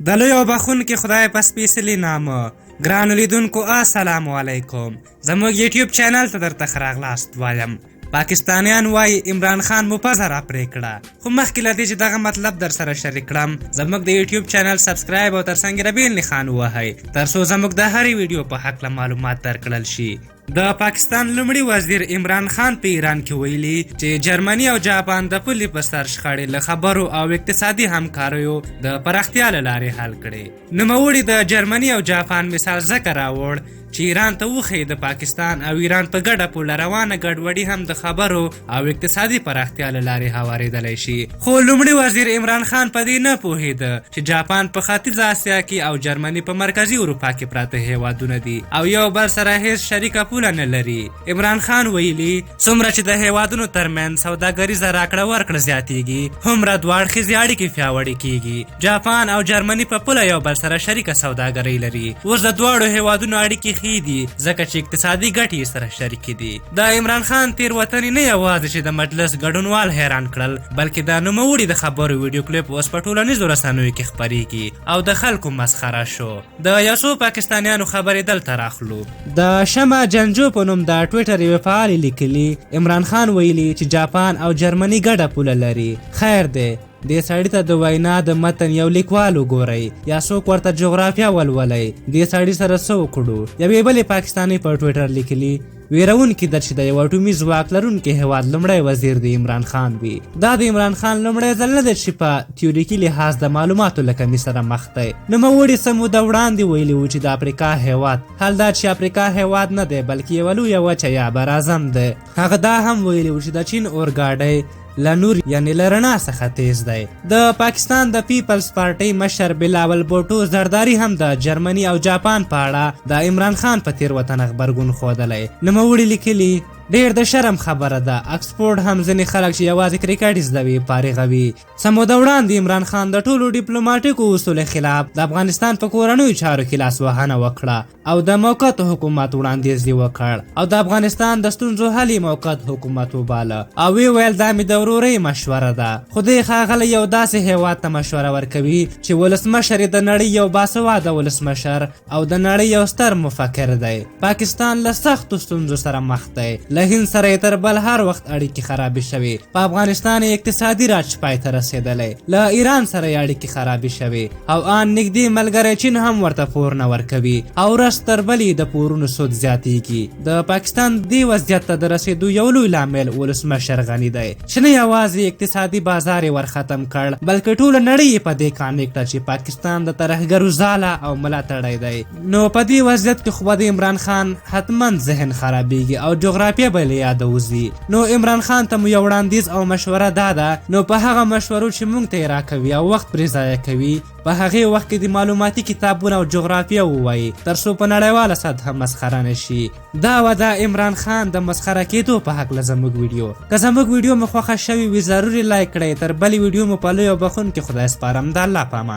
د لوی او بخښونکي خدای په سپېڅلي نامه ګرانو لیدونکو السلام علیکم. زموږ یوټیوب چینل ته درته ښه راغلاست وایم. پاکستانیان وایي عمران خان مو پزه را پرې کړه، خو مخکې له دې چې دغه مطلب در سره شریک کړم زموږ د یوټیوب چینل سبسکرایب او ترڅنګ د بیل نښان ووهئ ترڅو زموږ د هرې ویډیو په هکله معلومات درکړل شي. د پاکستان لومړي وزیر عمران خان په ایران کې ویلي چې جرمني او جاپان د پولې په سر شخړې له خبرو او اقتصادي همکاریو د پراختیا له لارې حل کړې. نوموړي د جرمني او جاپان مثال ځکه راوړ چې ایران ته وښیي د پاکستان او ایران په ګډه پوله روانه ګډوډي هم د خبرو او اقتصادي پراختیا له لارې هوارېدلی شي. خو لومړي وزیر عمران خان په دې نه پوهېده چې جاپان په ختیځه اسیا کې او جرمني په مرکزي اروپا کې پراته هیوادونه دي او یو بل سره هیڅ شریکه پوله نه لري. عمران خان ویلي څومره چې د هیوادونو ترمنځ سوداګریزه راکړه ورکړه زیاتیږي هومره دوه اړخیزې اړیکې پیاوړې کیږي. جاپان او جرمني په پوله یو بل سره شریکه سوداګري لري. اوس د دواړو هیوادونو اړیکې دي ځکه چې اقتصادي ګټې سره شریکې دي. د عمران خان تېروتنې نه یوازې چې د مجلس ګډونوال حیران کړل بلکې د نوموړي د خبرو ویډیو کلیپ اوس په ټولنیزو رسنیو کې خپریږي او د خلکو مسخره شو. د یو څو پاکستانیانو خبرې دلته راخلو. د شمع جنجو په نوم د ټویټر یوې فعالې لیکلي عمران خان ویلي چې جاپان او جرمني ګډه پوله لري. خیر دی دې سړي ته د وینا د متن یو لیکوال وګورئ یا څوک ورته جغرافیه ولولئ. دې سړي سره څه وکړو؟ یوې بلې پاکستاني په ټویټر لیکلي ویرونکي ده چې د یو اټومي ځواک لرونکي هیواد لومړی وزیر د عمران خان وي. دا د عمران خان لومړی ځل نه دی چې په تیوریکي لحاظ د معلوماتو له کمي سره مخ دی. نوموړي څه موده وړاندې ویلي و چې د افریقا هیواد حال دا چې افریقا هیواد نه دی بلکې یوه لویه وچه یا براعظم دی. هغه دا هم ویلي و چې د چین اورګاډی له نور یعنی له رڼا څخه تیز دی. د پاکستان د پیپلز پارټۍ مشر بلاول بوټو زرداری هم د جرمني او جاپان په اړه د عمران خان په تېروتنه غبرګون ښودلی. نوموړي لیکلي ډېر د شرم خبره ده. اکسفورډ هم ځینې خلک چې یوازې کرکټ زده وي فارغوي. څه موده وړاندې عمران خان د ټولو ډیپلوماټیکو اصولو خلاف د افغانستان په کورنیو چارو کې لاسوهنه وکړه او د موقت حکومت وړاندیز یې وکړ او د افغانستان د ستونزو حل یې موقت حکومت وباله او ویې ویل دا مې د ورورۍ مشوره ده. خو دی ښاغلی یو داسې هیواد ته مشوره ورکوي چې ولسمشر یې د نړۍ یو باسواده ولسمشر او د نړۍ یو ستر مفکر دی. پاکستان له سختو ستونزو سره مخ دی. له هند سره یې تر بل هر وخت اړیکې خرابې شوې. په افغانستان یې اقتصادي راج پای ته رسېدلی. له ایران سره یې اړیکې خرابې شوې او ان نږدې ملګری چین هم ورته پور نه ورکوي او ورځ تر بلې د پورونو سود زیاتیږي. د پاکستان دې وضعیت ته د رسېدو یو لوی لامل ولسمشر غني دی چې نه یوازې اقتصادي بازار یې ورختم کړ بلکې ټوله نړۍ یې په دې قانع کړه چې پاکستان د ترهګرو ځاله او ملاتړی دی. نو په دې وضعیت کې خو به د عمران خان حتما ذهن خرابیږي او جغرافیه به له یاده وځي. نو عمران خان ته مو یو وړاندیز او مشوره دا ده نو په هغه مشورو چې موږ ته یې راکوي او وخت پرې ضایع کوي په هغې وخت کې د معلوماتي کتابونه او جغرافیه ووایي ترڅو په نړیواله سطحه مسخره نه شي. دا و د عمران خان د مسخره کېدو په هکله زموږ ویډیو. که زموږ ویډیو مو خوښه شوې وي ضروري لایک کړئ. تر بلې ویډیو مو په لوی او بخښونکي خدای سپارم. د الله په امان.